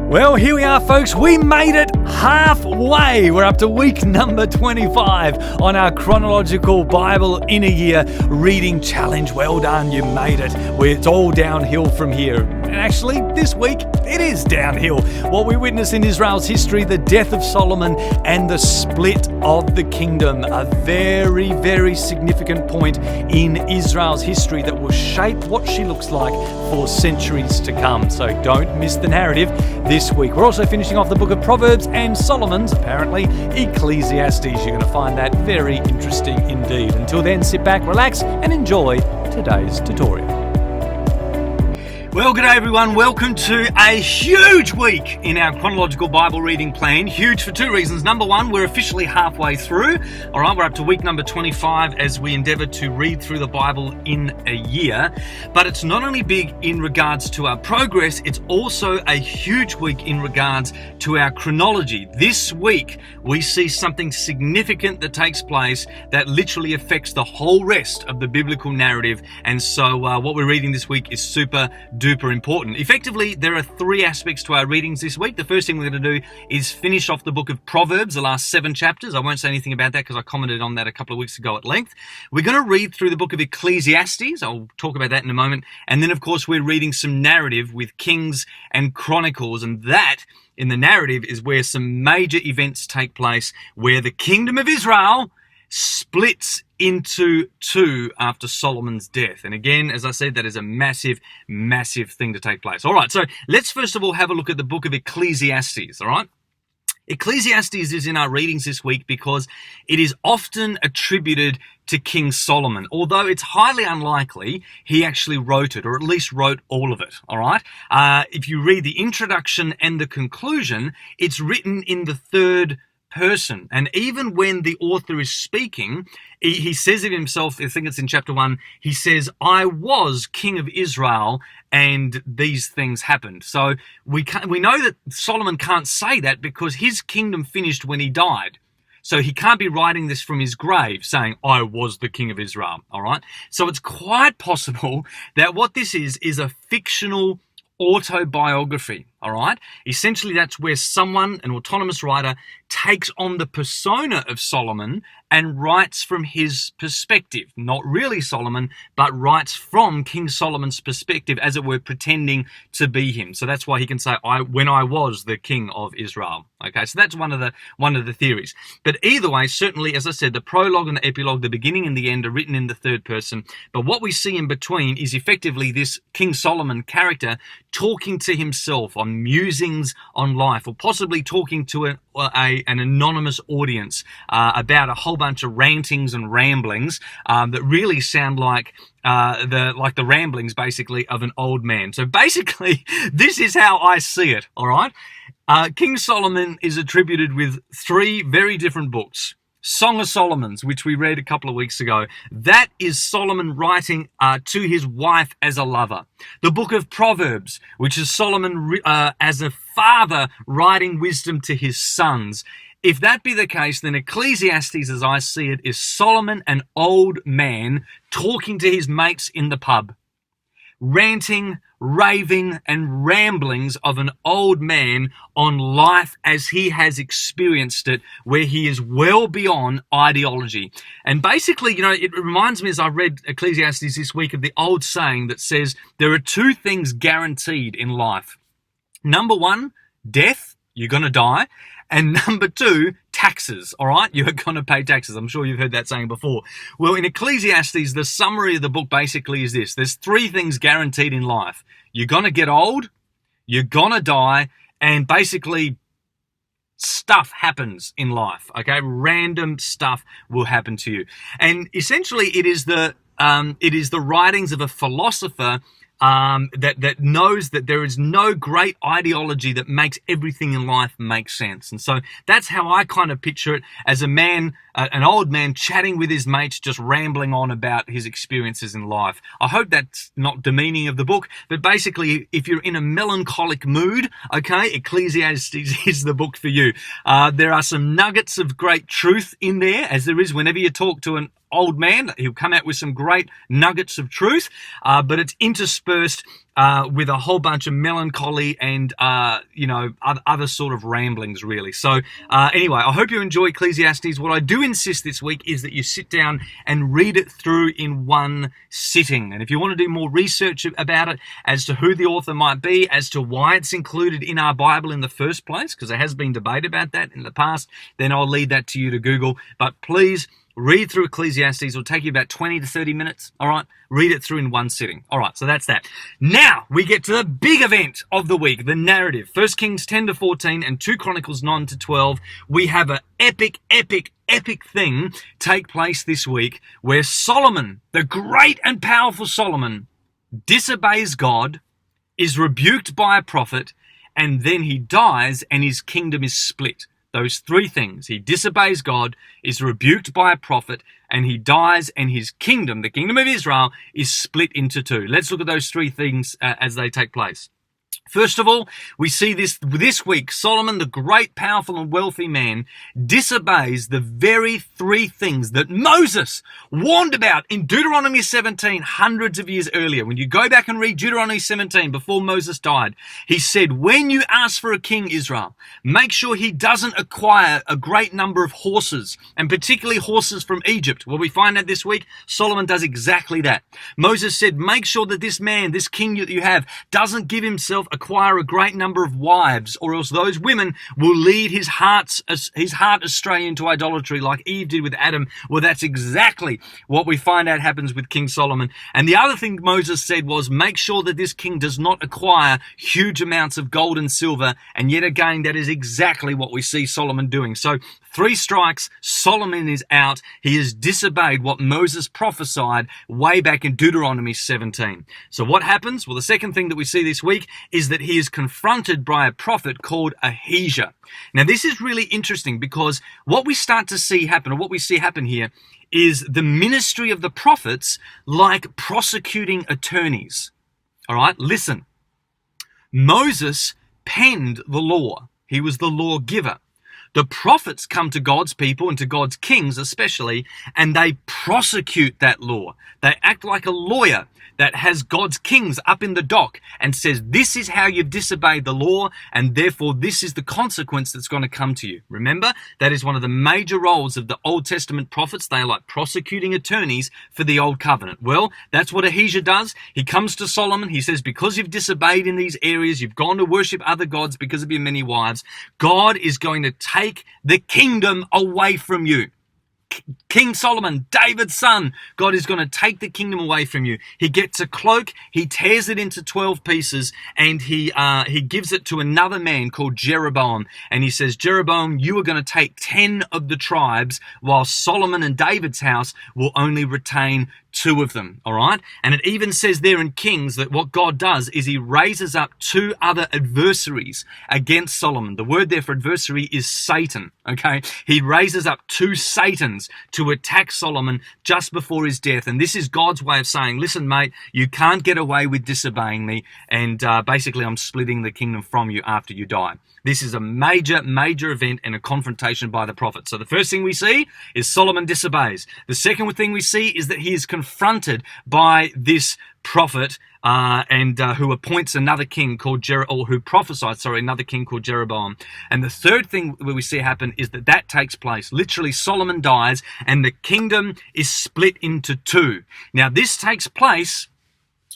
Well, here we are, folks. We made it halfway. We're up to week number 25 on our Chronological Bible-in-a-Year reading challenge. Well done, you made it. It's all downhill from here. And actually, this week, it is downhill. What we witness in Israel's history, the death of Solomon and the split of the kingdom, a very, very significant point in Israel's history that will shape what she looks like for centuries to come. So don't miss the narrative this week. We're also finishing off the book of Proverbs and Solomon's, apparently, Ecclesiastes. You're going to find that very interesting indeed. Until then, sit back, relax, and enjoy today's tutorial. Well, good day everyone. Welcome to a huge week in our chronological Bible reading plan. Huge for two reasons. Number one, we're officially halfway through. All right, we're up to week number 25 as we endeavor to read through the Bible in a year. But it's not only big in regards to our progress, it's also a huge week in regards to our chronology. This week, we see something significant that takes place that literally affects the whole rest of the biblical narrative. And so what we're reading this week is super important. Effectively, there are three aspects to our readings this week. The first thing we're going to do is finish off the book of Proverbs, the last 7 chapters. I won't say anything about that because I commented on that a couple of weeks ago at length. We're going to read through the book of Ecclesiastes. I'll talk about that in a moment. And then, of course, we're reading some narrative with Kings and Chronicles. And that, in the narrative, is where some major events take place, where the kingdom of Israel splits into two after Solomon's death. And again, as I said, that is a massive thing to take place. All right, so let's first of all have a look at the book of Ecclesiastes, all right? Ecclesiastes is in our readings this week because it is often attributed to King Solomon, although it's highly unlikely he actually wrote it, or at least wrote all of it, all right? If you read the introduction and the conclusion, it's written in the third person. And even when the author is speaking, he says it himself, I think it's in chapter 1, he says, I was king of Israel and these things happened. So we know that Solomon can't say that because his kingdom finished when he died. So he can't be writing this from his grave saying, I was the king of Israel, all right? So it's quite possible that what this is a fictional autobiography, all right? Essentially, that's where someone, an autonomous writer, takes on the persona of Solomon and writes from his perspective. Not really Solomon, but writes from King Solomon's perspective, as it were, pretending to be him. So that's why he can say, when I was the king of Israel. Okay, so that's one of the theories. But either way, certainly, as I said, the prologue and the epilogue, the beginning and the end, are written in the third person. But what we see in between is effectively this King Solomon character talking to himself on musings on life, or possibly talking to an anonymous audience about a whole bunch of rantings and ramblings that really sound like the ramblings, basically, of an old man. So basically, this is how I see it, all right? King Solomon is attributed with 3 very different books. Song of Solomon's, which we read a couple of weeks ago, that is Solomon writing to his wife as a lover. The book of Proverbs, which is Solomon as a father writing wisdom to his sons. If that be the case, then Ecclesiastes, as I see it, is Solomon, an old man, talking to his mates in the pub. Ranting, raving, and ramblings of an old man on life as he has experienced it, where he is well beyond ideology. And basically, it reminds me, as I read Ecclesiastes this week, of the old saying that says there are 2 things guaranteed in life. Number 1, death, you're going to die. And number 2, taxes, all right? You're going to pay taxes. I'm sure you've heard that saying before. Well, in Ecclesiastes, the summary of the book basically is this. There's 3 things guaranteed in life. You're going to get old, you're going to die, and basically stuff happens in life, okay? Random stuff will happen to you. And essentially, it is the writings of a philosopher that knows that there is no great ideology that makes everything in life make sense. And so that's how I kind of picture it, as a man, an old man chatting with his mates, just rambling on about his experiences in life. I hope that's not demeaning of the book, but basically, if you're in a melancholic mood, okay, Ecclesiastes is the book for you. There are some nuggets of great truth in there, as there is whenever you talk to an old man. He'll come out with some great nuggets of truth, but it's interspersed with a whole bunch of melancholy and, other sort of ramblings, really. So anyway, I hope you enjoy Ecclesiastes. What I do insist this week is that you sit down and read it through in one sitting. And if you want to do more research about it as to who the author might be, as to why it's included in our Bible in the first place, because there has been debate about that in the past, then I'll leave that to you to Google. But please, read through Ecclesiastes. It'll take you about 20 to 30 minutes, all right? Read it through in one sitting. All right, so that's that. Now, we get to the big event of the week, the narrative. 1 Kings 10 to 14 and 2 Chronicles 9 to 12. We have an epic thing take place this week where Solomon, the great and powerful Solomon, disobeys God, is rebuked by a prophet, and then he dies and his kingdom is split. Those three things. He disobeys God, is rebuked by a prophet, and he dies, and his kingdom, the kingdom of Israel, is split into two. Let's look at those three things as they take place. First of all, we see this week. Solomon, the great, powerful, and wealthy man, disobeys the very three things that Moses warned about in Deuteronomy 17, hundreds of years earlier. When you go back and read Deuteronomy 17, before Moses died, he said, when you ask for a king, Israel, make sure he doesn't acquire a great number of horses, and particularly horses from Egypt. Well, we find out this week, Solomon does exactly that. Moses said, make sure that this man, this king that you have, doesn't give himself acquire a great number of wives, or else those women will lead his heart astray into idolatry like Eve did with Adam. Well, that's exactly what we find out happens with King Solomon. And the other thing Moses said was, make sure that this king does not acquire huge amounts of gold and silver. And yet again, that is exactly what we see Solomon doing. So 3 strikes, Solomon is out. He has disobeyed what Moses prophesied way back in Deuteronomy 17. So what happens? Well, the second thing that we see this week is that he is confronted by a prophet called Ahijah. Now, this is really interesting because what we start to see happen, or what we see happen here, is the ministry of the prophets like prosecuting attorneys. All right, listen. Moses penned the law. He was the lawgiver. The prophets come to God's people and to God's kings especially, and they prosecute that law. They act like a lawyer that has God's kings up in the dock and says, this is how you've disobeyed the law, and therefore this is the consequence that's going to come to you. Remember, that is one of the major roles of the Old Testament prophets. They are like prosecuting attorneys for the Old Covenant. Well, that's what Ahijah does. He comes to Solomon. He says, because you've disobeyed in these areas, you've gone to worship other gods because of your many wives, God is going to take the kingdom away from you. King Solomon, David's son, God is going to take the kingdom away from you. He gets a cloak, he tears it into 12 pieces, and he gives it to another man called Jeroboam. And he says, Jeroboam, you are going to take 10 of the tribes, while Solomon and David's house will only retain 2 of them, all right? And it even says there in Kings that what God does is he raises up 2 other adversaries against Solomon. The word there for adversary is Satan, okay? He raises up 2 Satans to attack Solomon just before his death. And this is God's way of saying, listen, mate, you can't get away with disobeying me, and basically I'm splitting the kingdom from you after you die. This is a major event and a confrontation by the prophet. So the first thing we see is Solomon disobeys. The second thing we see is that he is confronted by this prophet who appoints another king called another king called Jeroboam. And the third thing we see happen is that takes place. Literally, Solomon dies and the kingdom is split into 2. Now, this takes place,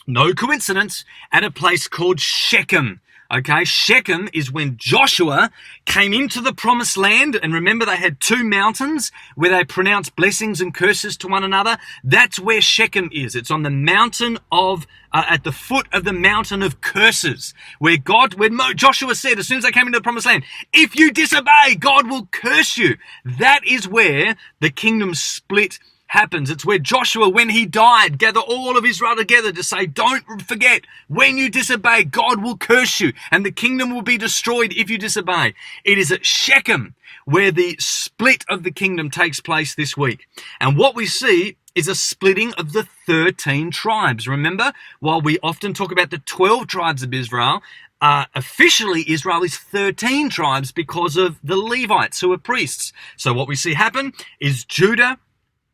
no coincidence, at a place called Shechem. Okay, Shechem is when Joshua came into the promised land, and remember they had 2 mountains where they pronounced blessings and curses to one another. That's where Shechem is. It's on the mountain of, at the foot of the mountain of curses, where Joshua said, as soon as they came into the promised land, if you disobey, God will curse you. That is where the kingdom split happens. It's where Joshua, when he died, gathered all of Israel together to say, don't forget, when you disobey, God will curse you and the kingdom will be destroyed if you disobey. It is at Shechem where the split of the kingdom takes place this week. And what we see is a splitting of the 13 tribes. Remember, while we often talk about the 12 tribes of Israel, officially Israel is 13 tribes because of the Levites who are priests. So what we see happen is Judah,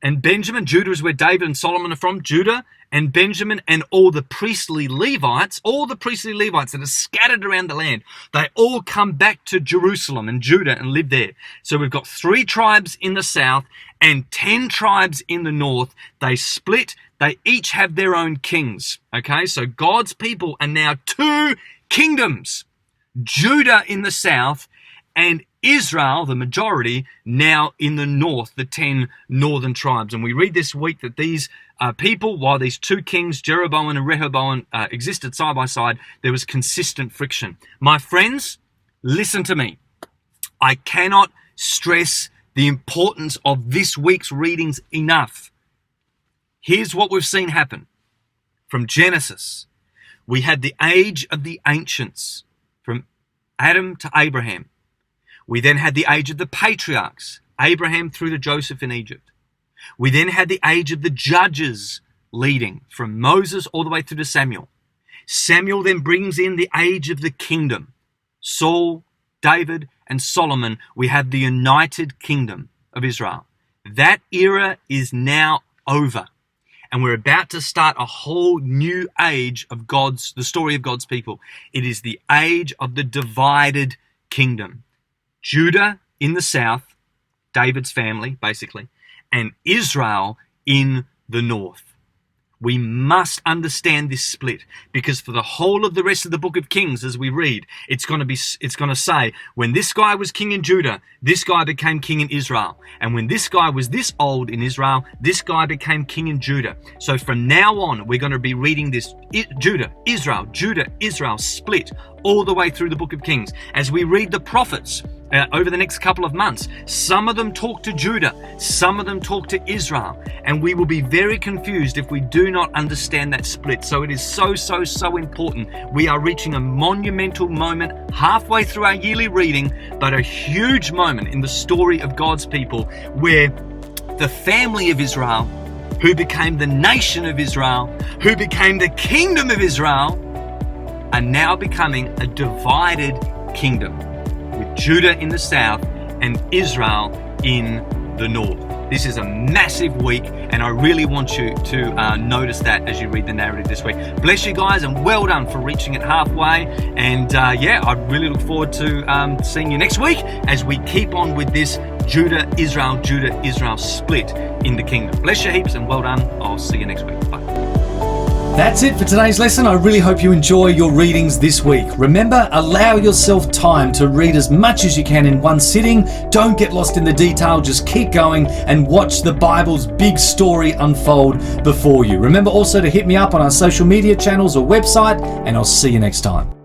and Benjamin. Judah is where David and Solomon are from. Judah and Benjamin and all the priestly Levites that are scattered around the land, they all come back to Jerusalem and Judah and live there. So we've got 3 tribes in the south and 10 tribes in the north. They split. They each have their own kings. Okay, so God's people are now 2 kingdoms. Judah in the south and Israel, the majority, now in the north, the 10 northern tribes. And we read this week that these people, while these 2 kings, Jeroboam and Rehoboam, existed side by side, there was consistent friction. My friends, listen to me. I cannot stress the importance of this week's readings enough. Here's what we've seen happen. From Genesis, we had the age of the ancients, from Adam to Abraham. We then had the age of the patriarchs, Abraham through to Joseph in Egypt. We then had the age of the judges leading from Moses all the way through to Samuel. Samuel then brings in the age of the kingdom. Saul, David, and Solomon, we have the united kingdom of Israel. That era is now over. And we're about to start a whole new age of the story of God's people. It is the age of the divided kingdom. Judah in the south, David's family, basically, and Israel in the north. We must understand this split, because for the whole of the rest of the book of Kings, as we read, it's going to say, when this guy was king in Judah, this guy became king in Israel. And when this guy was this old in Israel, this guy became king in Judah. So from now on, we're going to be reading this Judah, Israel split all the way through the book of Kings. As we read the prophets, over the next couple of months, some of them talk to Judah, some of them talk to Israel, and we will be very confused if we do not understand that split. So it is so important. We are reaching a monumental moment halfway through our yearly reading, but a huge moment in the story of God's people, where the family of Israel, who became the nation of Israel, who became the kingdom of Israel, are now becoming a divided kingdom, with Judah in the south and Israel in the north. This is a massive week, and I really want you to notice that as you read the narrative this week. Bless you guys, and well done for reaching it halfway. And I really look forward to seeing you next week as we keep on with this Judah, Israel split in the kingdom. Bless you heaps, and well done. I'll see you next week. Bye. That's it for today's lesson. I really hope you enjoy your readings this week. Remember, allow yourself time to read as much as you can in one sitting. Don't get lost in the detail. Just keep going and watch the Bible's big story unfold before you. Remember also to hit me up on our social media channels or website, and I'll see you next time.